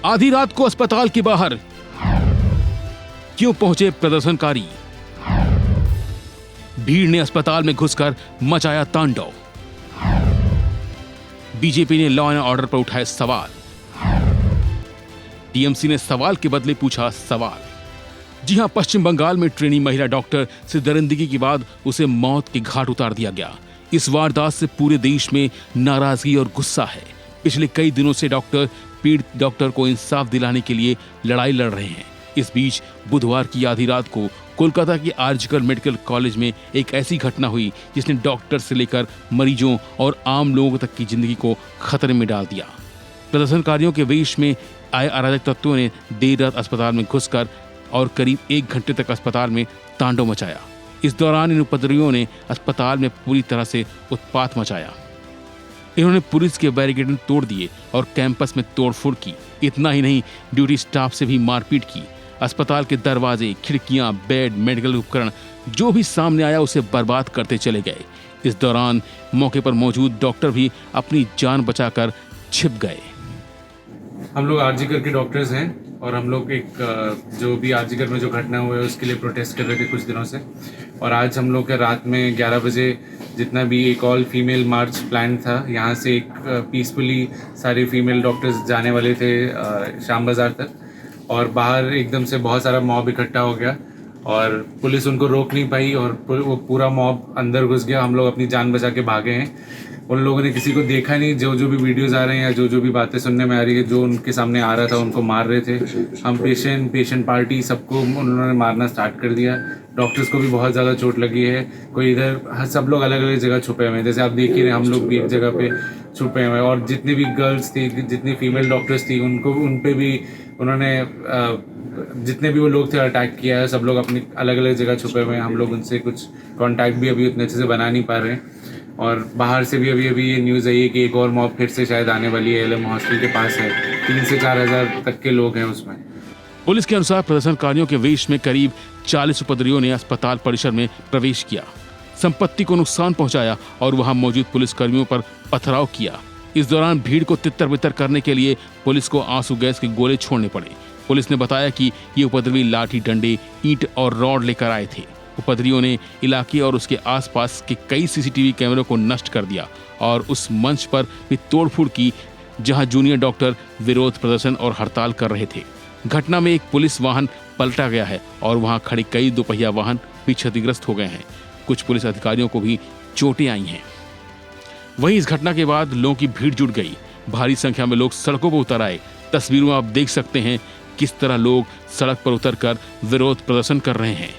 आधी रात को अस्पताल के बाहर क्यों पहुंचे प्रदर्शनकारी? भीड़ ने अस्पताल में घुसकर मचाया तांडव। बीजेपी ने लॉ एंड ऑर्डर पर उठाए सवाल। टीएमसी ने सवाल के बदले पूछा सवाल। जी हां, पश्चिम बंगाल में ट्रेनी महिला डॉक्टर से दरिंदगी के बाद उसे मौत के घाट उतार दिया गया। इस वारदात से पूरे देश में नाराजगी और गुस्सा है। पिछले कई दिनों से डॉक्टर पीड़ित डॉक्टर को इंसाफ दिलाने के लिए लड़ाई लड़ रहे हैं। इस बीच बुधवार की आधी रात को कोलकाता के आरजीकर मेडिकल कॉलेज में एक ऐसी घटना हुई जिसने डॉक्टर से लेकर मरीजों और आम लोगों तक की जिंदगी को खतरे में डाल दिया। प्रदर्शनकारियों के वेश में आए अराजक तत्वों ने देर रात अस्पताल में घुसकर और करीब 1 घंटे तक अस्पताल में तांडव मचाया। इस दौरान इन उपद्रवियों ने अस्पताल में पूरी तरह से उत्पात मचाया। इन्होंने पुलिस के बैरिकेड तोड़ दिए और कैंपस में तोड़फोड़ की। इतना ही नहीं, ड्यूटी स्टाफ से भी मारपीट की। अस्पताल के दरवाजे, खिड़कियां, बेड, मेडिकल उपकरण जो भी सामने आया उसे बर्बाद करते चले गए। इस दौरान मौके पर मौजूद डॉक्टर भी अपनी जान बचाकर छिप गए। हम लोग आरजीकर के डॉक्टर्स हैं और हम लोग एक जो भी आरजीकर में जो घटना हुई है उसके लिए प्रोटेस्ट कर रहे थे कुछ दिनों से। और आज हम लोग के रात में 11 बजे जितना भी एक ऑल फीमेल मार्च प्लान था, यहाँ से एक पीसफुली सारे फीमेल डॉक्टर्स जाने वाले थे शाम बाज़ार तक, और बाहर एकदम से बहुत सारा मॉब इकट्ठा हो गया और पुलिस उनको रोक नहीं पाई और वो पूरा मॉब अंदर घुस गया। हम लोग अपनी जान बचा के भागे हैं। उन लोगों ने किसी को देखा नहीं। जो जो भी वीडियोस आ रहे हैं या जो भी बातें सुनने में आ रही है, जो उनके सामने आ रहा था उनको मार रहे थे। हम पेशेंट पार्टी सबको उन्होंने मारना स्टार्ट कर दिया। डॉक्टर्स को भी बहुत ज़्यादा चोट लगी है। कोई इधर, सब लोग अलग अलग जगह छुपे हुए हैं। जैसे आप देख ही रहे, हम लोग भी एक जगह पे छुपे हुए हैं। और जितनी भी गर्ल्स थी, जितनी फीमेल डॉक्टर्स थी, उन पे भी उन्होंने जितने भी वो लोग थे अटैक किया है। सब लोग अपनी अलग अलग जगह छुपे हुए हैं। हम लोग उनसे कुछ कांटेक्ट भी अभी उतने अच्छे से बना नहीं पा रहे हैं। और बाहर से भी अभी ये न्यूज़ आई है कि एक और मॉब फिर से शायद आने वाली है। एलएम हॉस्टल के पास है। 3 से 4 हज़ार तक के लोग हैं उसमें। पुलिस के अनुसार प्रदर्शनकारियों के वेश में करीब 40 उपद्रवियों ने अस्पताल परिसर में प्रवेश किया, संपत्ति को नुकसान पहुंचाया और वहां मौजूद पुलिसकर्मियों पर पथराव किया। इस दौरान भीड़ को तितर बितर करने के लिए पुलिस को आंसू गैस के गोले छोड़ने पड़े। पुलिस ने बताया कि ये उपद्रवी लाठी, डंडे, ईंट और रॉड लेकर आए थे। उपद्रवियों ने इलाके और उसके आसपास के कई सीसीटीवी कैमरों को नष्ट कर दिया और उस मंच पर भी तोड़फोड़ की जहां जूनियर डॉक्टर विरोध प्रदर्शन और हड़ताल कर रहे थे। घटना में एक पुलिस वाहन पलटा गया है और वहां खड़े कई दोपहिया वाहन भी क्षतिग्रस्त हो गए हैं। कुछ पुलिस अधिकारियों को भी चोटें आई हैं। वहीं इस घटना के बाद लोगों की भीड़ जुट गई। भारी संख्या में लोग सड़कों पर उतर आए। तस्वीरों में आप देख सकते हैं किस तरह लोग सड़क पर उतरकर विरोध प्रदर्शन कर रहे हैं।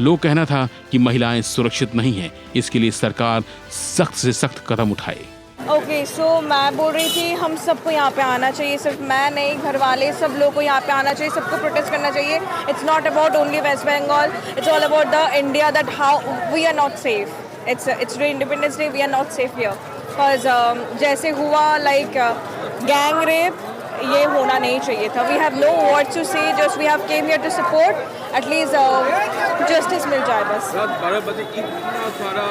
लोग कहना था कि महिलाएं सुरक्षित नहीं हैं, इसके लिए सरकार सख्त से सख्त कदम उठाए। ओके, सो मैं बोल रही थी हम सबको यहाँ पे आना चाहिए। सिर्फ मैं नहीं, घर वाले सब लोग को यहाँ पे आना चाहिए। सबको प्रोटेस्ट करना चाहिए। It's not about only West Bengal, it's all about the India, that how we are not safe. It's independence day, we are not safe here. Because जैसे हुआ लाइक गैंग रेप, ये होना नहीं चाहिए था। We have no words to say, just we have came here to support. At least justice मिल जाए बस। रात 12 बजे इतना सारा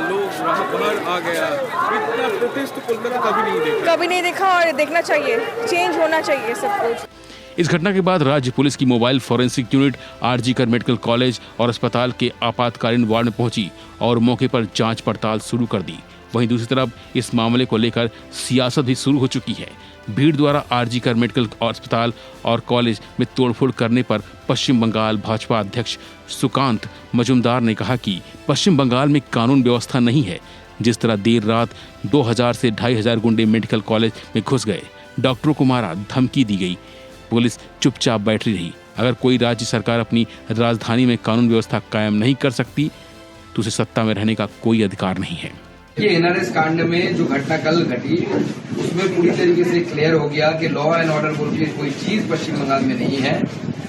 लोग वहाँ बाहर आ गया। इतना प्रोटेस्ट कोलकाता कभी नहीं देखा और देखना चाहिए। चेंज होना चाहिए सब कुछ। इस घटना के बाद राज्य पुलिस की mobile forensic unit RG Kar medical college और अस्पताल के आपातकालीन वार्ड में पहुंची और मौके पर जांच पड़ताल शुरू कर दी। वहीं दूसरी तरफ इस मामले को लेकर सियासत भी शुरू हो चुकी है। भीड़ द्वारा आरजीकर मेडिकल अस्पताल और कॉलेज में तोड़फोड़ करने पर पश्चिम बंगाल भाजपा अध्यक्ष सुकांत मजुमदार ने कहा कि पश्चिम बंगाल में कानून व्यवस्था नहीं है। जिस तरह देर रात 2000 से 2500 गुंडे मेडिकल कॉलेज में घुस गए, डॉक्टरों को मारा, धमकी दी गई, पुलिस चुपचाप बैठी रही। अगर कोई राज्य सरकार अपनी राजधानी में कानून व्यवस्था कायम नहीं कर सकती तो उसे सत्ता में रहने का कोई अधिकार नहीं है। ये एनआरएस कांड में जो घटना कल घटी उसमें पूरी तरीके से क्लियर हो गया कि लॉ एंड ऑर्डर बोल के कोई चीज पश्चिम बंगाल में नहीं है।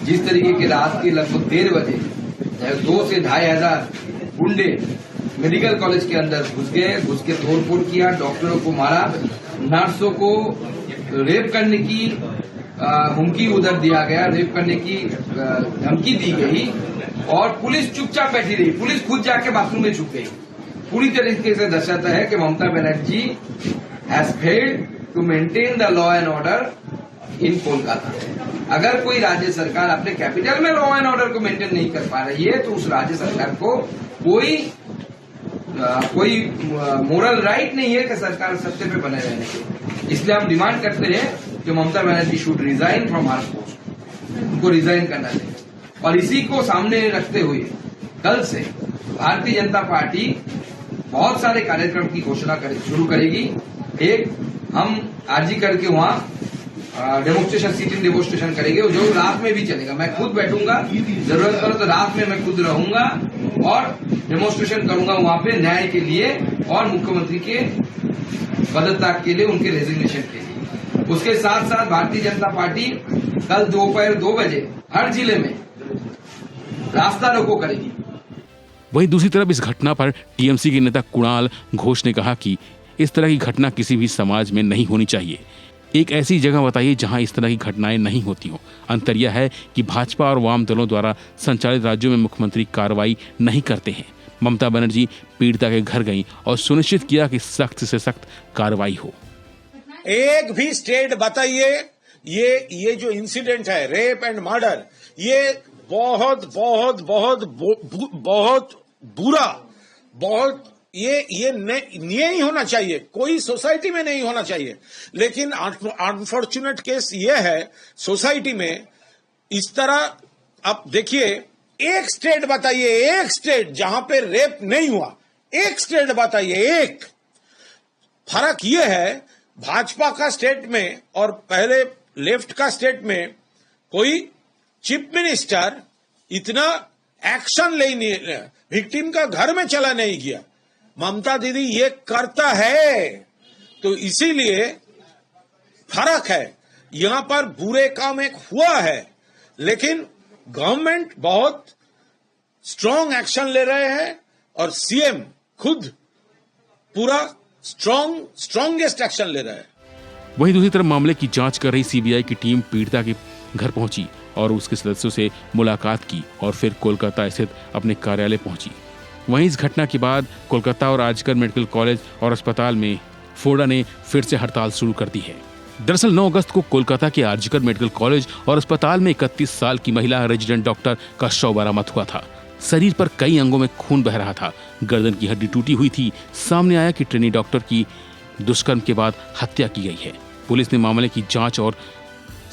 जिस तरीके के रात के लगभग 1:30 बजे 2 से 2500 गुंडे मेडिकल कॉलेज के अंदर घुस के तोड़फोड़ किया, डॉक्टरों को मारा, नर्सों को रेप करने की हुमकी उधर दिया गया, रेप करने की धमकी दी गई और पुलिस चुपचाप बैठी रही। पुलिस खुद जाके बाथरूम में छुप गई। पूरी तरीके से दर्शाता है कि Mamata Banerjee has failed to maintain the law and order in Kolkata. अगर कोई राज्य सरकार अपने कैपिटल में लॉ एंड ऑर्डर को मेंटेन नहीं कर पा रही है तो उस राज्य सरकार को कोई मोरल राइट नहीं है कि सरकार सत्ते पे बने रहने के। इसलिए हम डिमांड करते हैं कि Mamata Banerjee should resign from her post, उनको रिजाइन करना चाहिए। और इसी को सामने रखते हुए कल से भारतीय जनता पार्टी बहुत सारे कार्यक्रम की घोषणा शुरू करेगी। एक, हम आरजी करके वहां डेमोन्स्ट्रेशन, सिट इन डेमोन्स्ट्रेशन करेंगे जो रात में भी चलेगा। मैं खुद बैठूंगा, जरूरत पड़े तो रात में मैं खुद रहूंगा और डेमोन्स्ट्रेशन करूंगा वहां पे न्याय के लिए और मुख्यमंत्री के पदत्याग के लिए, उनके रेजिग्नेशन के लिए। उसके साथ साथ भारतीय जनता पार्टी कल दोपहर 2 बजे हर जिले में रास्ता रोको करेगी। वहीं दूसरी तरफ इस घटना पर टीएमसी के नेता कुणाल घोष ने कहा कि इस तरह की घटना किसी भी समाज में नहीं होनी चाहिए। एक ऐसी जगह बताइए जहां इस तरह की घटनाएं नहीं होती हों। अंतर यह है कि भाजपा और वाम दलों द्वारा संचालित राज्यों में मुख्यमंत्री कार्रवाई नहीं करते हैं। ममता बनर्जी पीड़िता के घर गईं और सुनिश्चित किया कि सख्त से सख्त कार्रवाई हो। एक भी स्टेट बताइए ये जो इंसिडेंट है रेप एंड मर्डर, ये बहुत बहुत बहुत बहुत बुरा, बहुत ये नहीं होना चाहिए, कोई सोसाइटी में नहीं होना चाहिए। लेकिन अनफॉर्चुनेट केस ये है सोसाइटी में इस तरह। अब देखिए, एक स्टेट बताइए, एक स्टेट जहां पे रेप नहीं हुआ, एक स्टेट बताइए। एक फर्क ये है भाजपा का स्टेट में और पहले लेफ्ट का स्टेट में कोई चीफ मिनिस्टर इतना एक्शन नहीं, विक्टिम का घर में चला नहीं गया। ममता दीदी ये करता है, तो इसीलिए फर्क है। यहां पर बुरे काम एक हुआ है, लेकिन गवर्नमेंट बहुत स्ट्रांग एक्शन ले रहे हैं और सीएम खुद पूरा स्ट्रांगेस्ट एक्शन ले रहा है। वहीं दूसरी तरफ मामले की जांच कर रही सीबीआई की टीम पीड़िता के घर पहुंची और उसके सदस्यों से मुलाकात की और फिर कोलकाता स्थित अपने कार्यालय पहुंची। वहीं इस घटना के बाद कोलकाता और आर्जिकर मेडिकल कॉलेज और अस्पताल में फोडा ने फिर से हड़ताल शुरू कर दी है। दरअसल 9 अगस्त को कोलकाता के आर्जिकर मेडिकल कॉलेज और अस्पताल में 31 साल की महिला रेजिडेंट डॉक्टर का शव बरामद हुआ था। शरीर पर कई अंगों में खून बह रहा था, गर्दन की हड्डी टूटी हुई थी। सामने आया कि ट्रेनी डॉक्टर की दुष्कर्म के बाद हत्या की गई है। पुलिस ने मामले की जांच और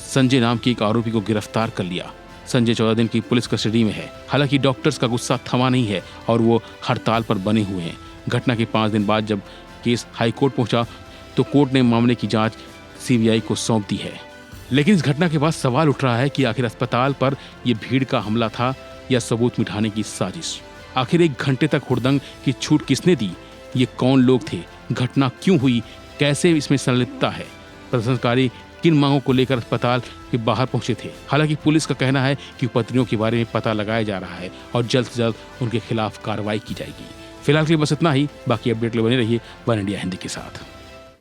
संजय नाम के एक आरोपी को गिरफ्तार कर लिया। संजय 14 दिन की पुलिस कस्टडी में है। हालांकि डॉक्टर्स का गुस्सा थमा नहीं है और वो हड़ताल पर बने हुए हैं। घटना के 5 दिन बाद जब केस हाईकोर्ट पहुंचा तो कोर्ट ने मामले की जांच सीबीआई को सौंप दी है। लेकिन इस घटना के बाद सवाल उठ रहा है कि आखिर अस्पताल पर यह भीड़ का हमला था या सबूत मिटाने की साजिश। आखिर 1 घंटे तक हुड़दंग की छूट किसने दी? ये कौन लोग थे? घटना क्यों हुई? कैसे इसमें संलिप्तता है? प्रदर्शनकारी किन मांगों को लेकर अस्पताल के बाहर पहुंचे थे? हालांकि पुलिस का कहना है कि पत्नियों के बारे में पता लगाया जा रहा है और जल्द से जल्द उनके खिलाफ कार्रवाई की जाएगी। फिलहाल के लिए बस इतना ही। बाकी अपडेट के लिए बने रहिए वन इंडिया हिंदी के साथ।